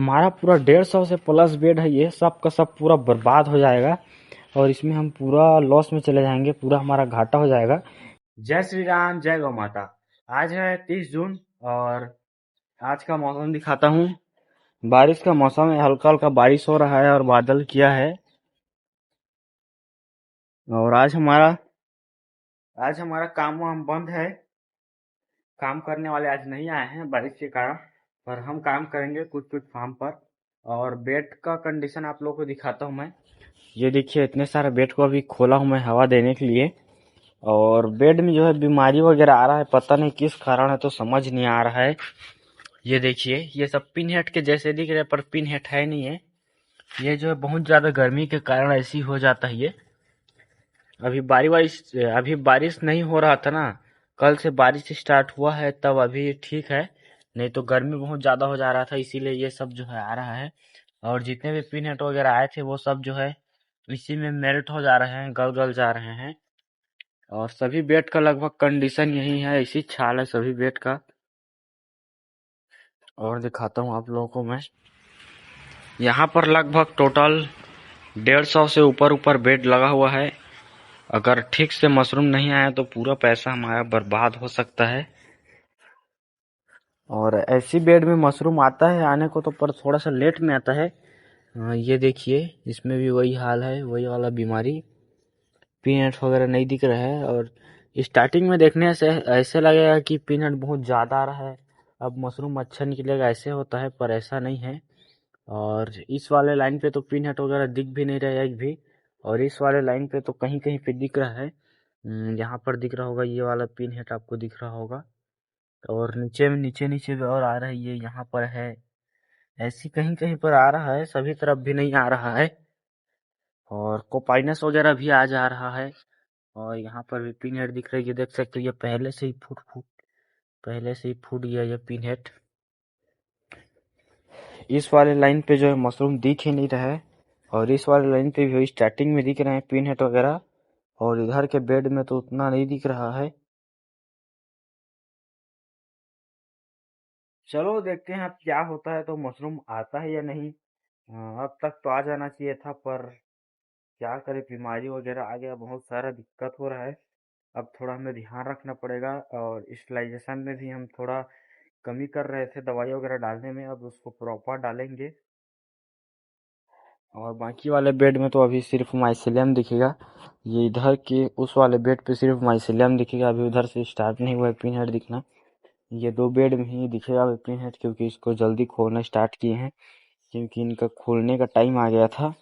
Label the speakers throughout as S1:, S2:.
S1: हमारा पूरा 150 से प्लस बेड है, ये सब का सब पूरा बर्बाद हो जाएगा और इसमें हम पूरा लॉस में चले जाएंगे, पूरा हमारा घाटा हो जाएगा। जय श्री राम, जय गौ माता। आज है 30 जून और आज का मौसम दिखाता हूँ। बारिश का मौसम है, हल्का हल्का बारिश हो रहा है और बादल किया है। और आज हमारा काम वाम बंद है, काम करने वाले आज नहीं आए हैं बारिश के कारण, पर हम काम करेंगे कुछ कुछ फार्म पर। और बेड का कंडीशन आप लोगों को दिखाता हूँ मैं। ये देखिए, इतने सारे बेड को अभी खोला हूँ मैं हवा देने के लिए। और बेड में जो है बीमारी वगैरह आ रहा है, पता नहीं किस कारण है, तो समझ नहीं आ रहा है। ये देखिए, ये सब पिन हेड के जैसे दिख रहे हैं, पर पिन हेड है नहीं है। ये जो है बहुत ज्यादा गर्मी के कारण ऐसी हो जाता है ये। अभी बारिश नहीं हो रहा था ना, कल से बारिश स्टार्ट हुआ है, तब अभी ठीक है, नहीं तो गर्मी बहुत ज्यादा हो जा रहा था, इसीलिए ये सब जो है आ रहा है। और जितने भी पिन हेड वगैरह आए थे वो सब जो है इसी में मेल्ट हो जा रहे हैं, गल गल जा रहे हैं। और सभी बेड का लगभग कंडीशन यही है, इसी छाल है सभी बेड का। और दिखाता हूँ आप लोगों को मैं। यहाँ पर लगभग टोटल 150 से ऊपर ऊपर बेड लगा हुआ है। अगर ठीक से मशरूम नहीं आया तो पूरा पैसा हमारा बर्बाद हो सकता है। और ऐसी बेड में मशरूम आता है आने को तो, पर थोड़ा सा लेट में आता है। ये देखिए, इसमें भी वही हाल है, वही वाला बीमारी, पीनट वगैरह नहीं दिख रहा है। और स्टार्टिंग में देखने से ऐसे लगेगा कि पीनट बहुत ज़्यादा आ रहा है, अब मशरूम अच्छा निकलेगा, ऐसे होता है, पर ऐसा नहीं है। और इस वाले लाइन पे तो पीनट वगैरह दिख भी नहीं रहा है एक भी, और इस वाले लाइन पे तो कहीं कहीं पे दिख रहा है। यहाँ पर दिख रहा होगा, ये वाला पीनट आपको दिख रहा होगा। और नीचे में नीचे नीचे भी और आ रहा है, ये यहाँ पर है, ऐसी कहीं कहीं पर आ रहा है, सभी तरफ भी नहीं आ रहा है। और कोपाइनस वगैरह भी आ जा रहा है। और यहाँ पर भी पिन हेड दिख रही है, देख सकते हो, ये पहले से ही फूट गया ये पिन हेड। इस वाले लाइन पे जो है मशरूम दिख ही नहीं रहा है, और इस वाले लाइन पे भी स्टार्टिंग में दिख रहे हैं पिन हेड वगैरह, और इधर के बेड में तो उतना नहीं दिख रहा है। चलो देखते हैं अब क्या होता है, तो मशरूम आता है या नहीं। अब तक तो आ जाना चाहिए था, पर क्या करें, बीमारी वगैरह आ गया, बहुत सारा दिक्कत हो रहा है। अब थोड़ा हमें ध्यान रखना पड़ेगा। और स्टरलाइजेशन में भी हम थोड़ा कमी कर रहे थे दवाई वगैरह डालने में, अब उसको प्रॉपर डालेंगे। और बाकी वाले बेड में तो अभी सिर्फ माइसिलियम दिखेगा। ये इधर के उस वाले बेड पे सिर्फ माइसिलियम दिखेगा, अभी उधर से स्टार्ट नहीं हुआ है पिन हेड दिखना। ये दो बेड में ही दिखेगा अभी पिन हेड, क्योंकि इसको जल्दी खोलना स्टार्ट किए हैं, क्योंकि इनका खोलने का टाइम आ गया था।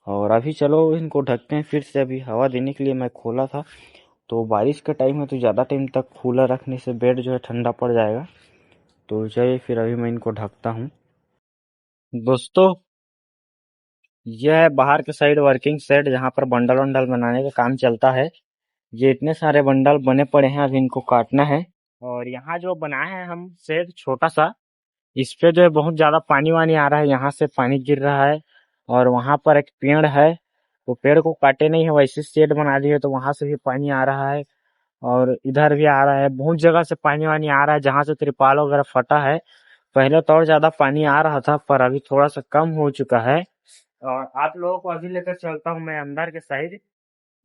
S1: और अभी चलो इनको ढकते हैं फिर से, अभी हवा देने के लिए मैं खोला था, तो बारिश का टाइम है तो ज़्यादा टाइम तक खुला रखने से बेड जो है ठंडा पड़ जाएगा। तो चलिए फिर अभी मैं इनको ढकता हूँ। दोस्तों, यह है बाहर के साइड वर्किंग सेट, जहाँ पर बंडल वंडल बनाने का काम चलता है। ये इतने सारे बंडल बने पड़े हैं, अभी इनको काटना है। और यहाँ जो बनाए हैं हम सेट छोटा सा, इस पे जो है बहुत ज्यादा पानी वानी आ रहा है, यहाँ से पानी गिर रहा है। और वहां पर एक पेड़ है, वो पेड़ को काटे नहीं है, वैसे शेड बना दिए, तो वहां से भी पानी आ रहा है। और इधर भी आ रहा है, बहुत जगह से पानी वानी आ रहा है, जहाँ से त्रिपाल वगैरह फटा है। पहले तो और ज्यादा पानी आ रहा था, पर अभी थोड़ा सा कम हो चुका है। और आप लोगों को अभी लेकर चलता हूँ मैं अंदर के साइड,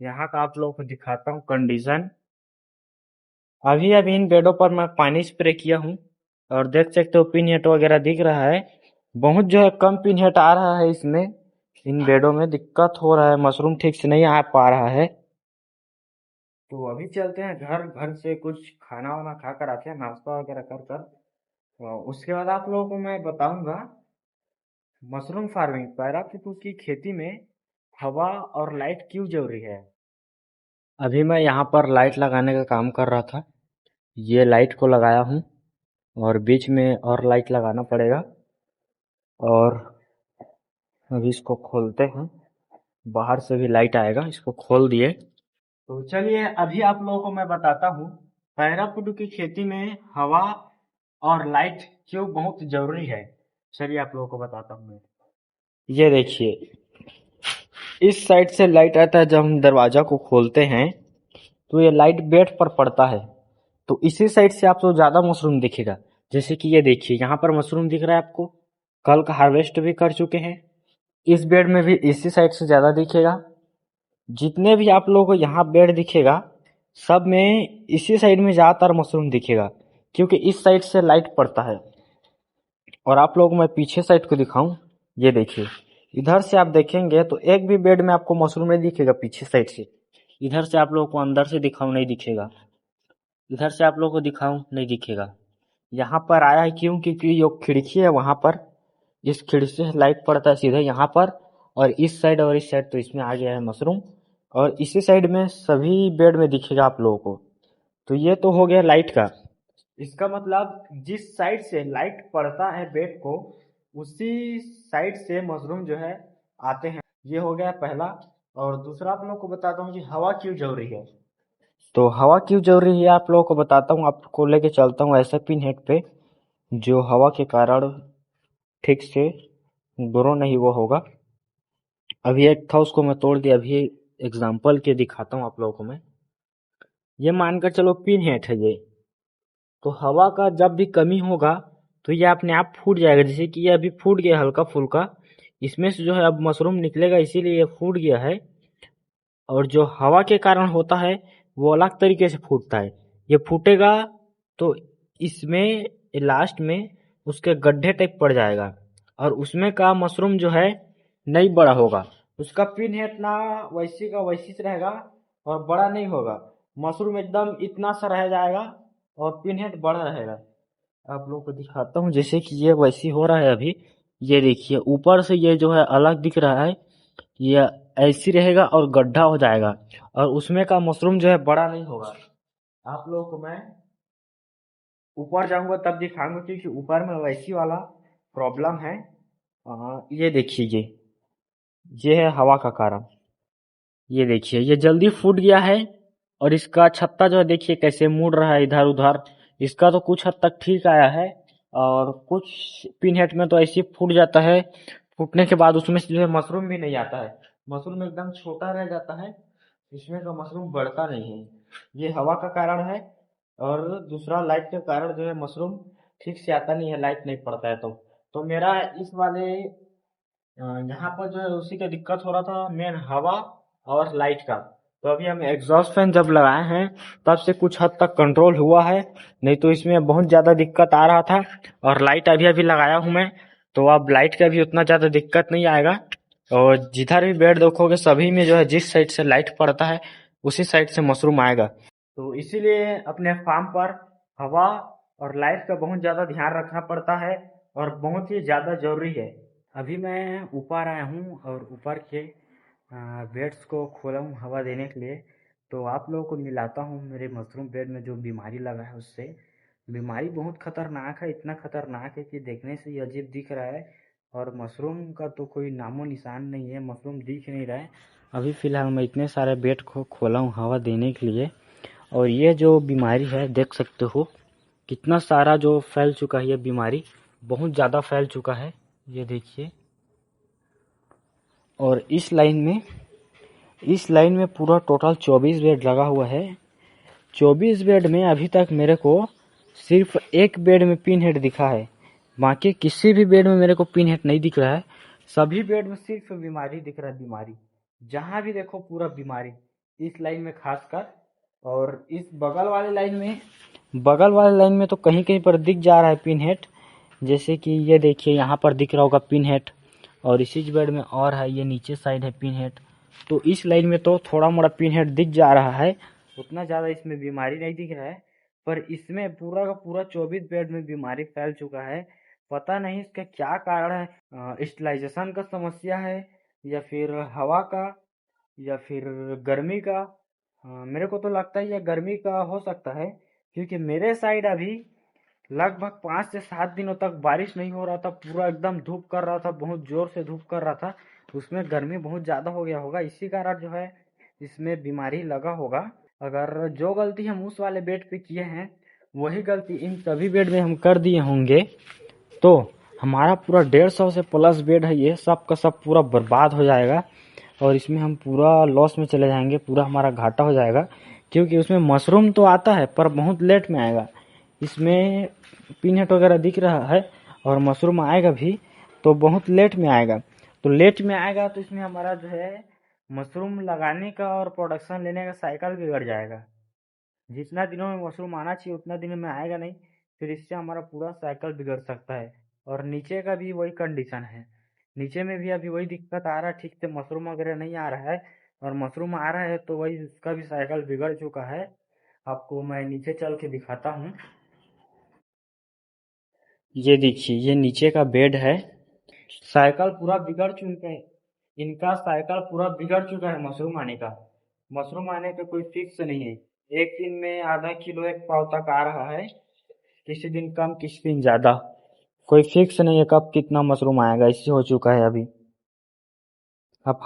S1: यहाँ का आप लोगों को दिखाता हूँ कंडीशन। अभी अभी इन बेडों पर मैं पानी स्प्रे किया हूँ, और देख सकते हो पिन हेट वगैरह दिख रहा है। बहुत जो है कम पिन हेट आ रहा है इसमें, इन बेडों में दिक्कत हो रहा है, मशरूम ठीक से नहीं आ पा रहा है। तो अभी चलते हैं घर, घर से कुछ खाना वाना खा कर आते हैं, नाश्ता वगैरह कर कर। उसके बाद आप लोगों को मैं बताऊंगा मशरूम फार्मिंग, पैराफिट की खेती में हवा और लाइट क्यों जरूरी है। अभी मैं यहाँ पर लाइट लगाने का काम कर रहा था, ये लाइट को लगाया हूँ, और बीच में और लाइट लगाना पड़ेगा। और अभी इसको खोलते हैं, बाहर से भी लाइट आएगा, इसको खोल दिए। तो चलिए अभी आप लोगों को मैं बताता हूँ पैराफूड की खेती में हवा और लाइट क्यों बहुत जरूरी है। चलिए आप लोगों को बताता हूँ मैं। ये देखिए, इस साइड से लाइट आता है, जब हम दरवाजा को खोलते हैं तो ये लाइट बेड पर पड़ता है, तो इसी साइड से आपको ज्यादा मशरूम दिखेगा। जैसे कि ये देखिए, यहाँ पर मशरूम दिख रहा है आपको, कल का हार्वेस्ट भी कर चुके हैं। इस बेड में भी इसी साइड से ज़्यादा दिखेगा। जितने भी आप लोगों को यहाँ बेड दिखेगा सब में इसी साइड में ज़्यादातर मशरूम दिखेगा, क्योंकि इस साइड से लाइट पड़ता है। और आप लोगों को मैं पीछे साइड को दिखाऊं, ये देखिए, इधर से आप देखेंगे तो एक भी बेड में आपको मशरूम नहीं दिखेगा पीछे साइड से। इधर से आप लोगों को अंदर से दिखाऊं नहीं दिखेगा, इधर से आप लोगों को दिखाऊं नहीं दिखेगा। यहाँ पर आया है क्यों? क्योंकि जो खिड़की है वहाँ पर, इस खिड़की से लाइट पड़ता है सीधे यहाँ पर, और इस साइड तो इसमें आ गया है मशरूम, और इसी साइड में सभी बेड में दिखेगा आप लोगों को। तो ये तो हो गया लाइट का। इसका मतलब जिस साइड से लाइट पड़ता है बेड को, उसी साइड से मशरूम जो है आते हैं। ये हो गया पहला। और दूसरा आप लोगों को बताता हूँ कि हवा क्यों जरूरी है। तो हवा क्यों जरूरी है आप लोगों को बताता हूँ, आपको लेके चलता हूँ ऐसा पिन हेड पे जो हवा के कारण ठीक से ग्रो नहीं हुआ होगा। अभी एक था उसको मैं तोड़ दिया, अभी एग्जाम्पल के दिखाता हूँ आप लोगों को मैं। ये मानकर चलो पिन हेड है ये, तो हवा का जब भी कमी होगा तो ये अपने आप फूट जाएगा। जैसे कि ये अभी फूट गया हल्का फुल्का, इसमें से जो है अब मशरूम निकलेगा, इसीलिए ये फूट गया है। और जो हवा के कारण होता है वो अलग तरीके से फूटता है। ये फूटेगा तो इसमें लास्ट में उसके गड्ढे टाइप पड़ जाएगा, और उसमें का मशरूम जो है नहीं बड़ा होगा। उसका पिन हेड ना वैसी का वैसी से रहेगा और बड़ा नहीं होगा। मशरूम एकदम इतना सा रह जाएगा और पिन हेड बड़ा रहेगा। आप लोगों को दिखाता हूँ, जैसे कि ये वैसी हो रहा है अभी। ये देखिए ऊपर से ये जो है अलग दिख रहा है, ये ऐसी रहेगा और गड्ढा हो जाएगा, और उसमें का मशरूम जो है बड़ा नहीं होगा। आप लोगों को मैं ऊपर जाऊंगा तब दिखाऊंगा, क्योंकि ऊपर में वैसी वाला प्रॉब्लम है। ये देखिए, ये है हवा का कारण। ये देखिए ये जल्दी फूट गया है, और इसका छत्ता जो है देखिए कैसे मुड़ रहा है इधर उधर। इसका तो कुछ हद तक ठीक आया है, और कुछ पिनहेट में तो ऐसे फूट जाता है। फूटने के बाद उसमें से जो है मशरूम भी नहीं आता है, मशरूम एकदम छोटा रह जाता है, इसमें का मशरूम बढ़ता नहीं है। ये हवा का कारण है। और दूसरा लाइट के कारण जो है मशरूम ठीक से आता नहीं है, लाइट नहीं पड़ता है। तो मेरा इस वाले यहाँ पर जो है उसी का दिक्कत हो रहा था, मेन हवा और लाइट का। तो अभी हम एग्जॉस्ट फैन जब लगाए हैं तब से कुछ हद तक कंट्रोल हुआ है, नहीं तो इसमें बहुत ज़्यादा दिक्कत आ रहा था। और लाइट अभी अभी लगाया हूँ मैं, तो अब लाइट का भी उतना ज़्यादा दिक्कत नहीं आएगा। और जिधर भी बेड देखोगे सभी में जो है जिस साइड से लाइट पड़ता है उसी साइड से मशरूम आएगा। तो इसीलिए अपने फार्म पर हवा और लाइट का बहुत ज़्यादा ध्यान रखना पड़ता है, और बहुत ही ज़्यादा ज़रूरी है। अभी मैं ऊपर आया हूँ और ऊपर के बेड्स को खोला हूँ हवा देने के लिए। तो आप लोगों को मिलाता हूँ मेरे मशरूम बेड में जो बीमारी लगा है उससे। बीमारी बहुत खतरनाक है, इतना खतरनाक है कि देखने से ही अजीब दिख रहा है, और मशरूम का तो कोई नामो निशान नहीं है, मशरूम दिख नहीं रहा है। अभी फ़िलहाल मैं इतने सारे बेड को खोला हूँ हवा देने के लिए, और ये जो बीमारी है देख सकते हो कितना सारा जो फैल चुका है। ये बीमारी बहुत ज़्यादा फैल चुका है, ये देखिए। और इस लाइन में पूरा टोटल 24 बेड लगा हुआ है। 24 बेड में अभी तक मेरे को सिर्फ एक बेड में पिन हेड दिखा है, बाकी किसी भी बेड में मेरे को पिन हेड नहीं दिख रहा है। सभी बेड में सिर्फ बीमारी दिख रहा है, बीमारी जहाँ भी देखो पूरा बीमारी, इस लाइन में खासकर। और इस बगल वाले लाइन में तो कहीं कहीं पर दिख जा रहा है पिन हेड, जैसे कि ये देखिए यहाँ पर दिख रहा होगा पिन हेड, और इसी बेड में और है, ये नीचे साइड है पिन हेड। तो इस लाइन में तो थोड़ा मोड़ा पिन हेड दिख जा रहा है, उतना ज़्यादा इसमें बीमारी नहीं दिख रहा है। पर इसमें पूरा का पूरा 24 बेड में बीमारी फैल चुका है। पता नहीं इसका क्या कारण है, स्टेलाइजेशन का समस्या है, या फिर हवा का, या फिर गर्मी का। मेरे को तो लगता है यह गर्मी का हो सकता है, क्योंकि मेरे साइड अभी लगभग 5 से 7 दिनों तक बारिश नहीं हो रहा था, पूरा एकदम धूप कर रहा था, बहुत जोर से धूप कर रहा था। उसमें गर्मी बहुत ज़्यादा हो गया होगा, इसी कारण जो है इसमें बीमारी लगा होगा। अगर जो गलती हम उस वाले बेड पे किए हैं वही गलती इन सभी बेड में हम कर दिए होंगे, तो हमारा पूरा 150 से प्लस बेड है, ये सब का सब पूरा बर्बाद हो जाएगा, और इसमें हम पूरा लॉस में चले जाएंगे, पूरा हमारा घाटा हो जाएगा। क्योंकि उसमें मशरूम तो आता है पर बहुत लेट में आएगा। इसमें पीनट वगैरह दिख रहा है और मशरूम आएगा भी, तो तो बहुत लेट में आएगा। तो लेट में आएगा तो इसमें हमारा जो है मशरूम लगाने का और प्रोडक्शन लेने का साइकिल बिगड़ जाएगा। जितना दिनों में मशरूम आना चाहिए उतना दिनों में आएगा नहीं, फिर इससे हमारा पूरा साइकिल बिगड़ सकता है। और नीचे का भी वही कंडीशन है, नीचे में भी अभी वही दिक्कत आ रहा है, ठीक से मशरूम वगैरह नहीं आ रहा है। और मशरूम आ रहा है तो वही उसका भी साइकिल बिगड़ चुका है। आपको मैं नीचे चल के दिखाता हूँ। ये देखिए, ये नीचे का बेड है, साइकिल पूरा बिगड़ चुका है। इनका साइकिल पूरा बिगड़ चुका है मशरूम आने का। मशरूम आने का कोई फिक्स नहीं है, एक दिन में आधा किलो एक पाव तक आ रहा है, किसी दिन कम किसी दिन ज्यादा, कोई फिक्स नहीं है कब कितना मशरूम आएगा, इससे हो चुका है अभी। अब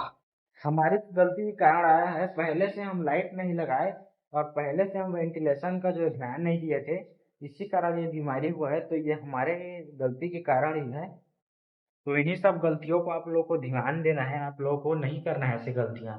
S1: हमारी गलती के कारण आया है, पहले से हम लाइट नहीं लगाए और पहले से हम वेंटिलेशन का जो ध्यान नहीं दिए थे, इसी कारण ये बीमारी हुआ है। तो ये हमारे गलती के कारण ही है। तो इन्हीं सब गलतियों को आप लोगों को ध्यान देना है, आप लोगों को नहीं करना है ऐसी गलतियां।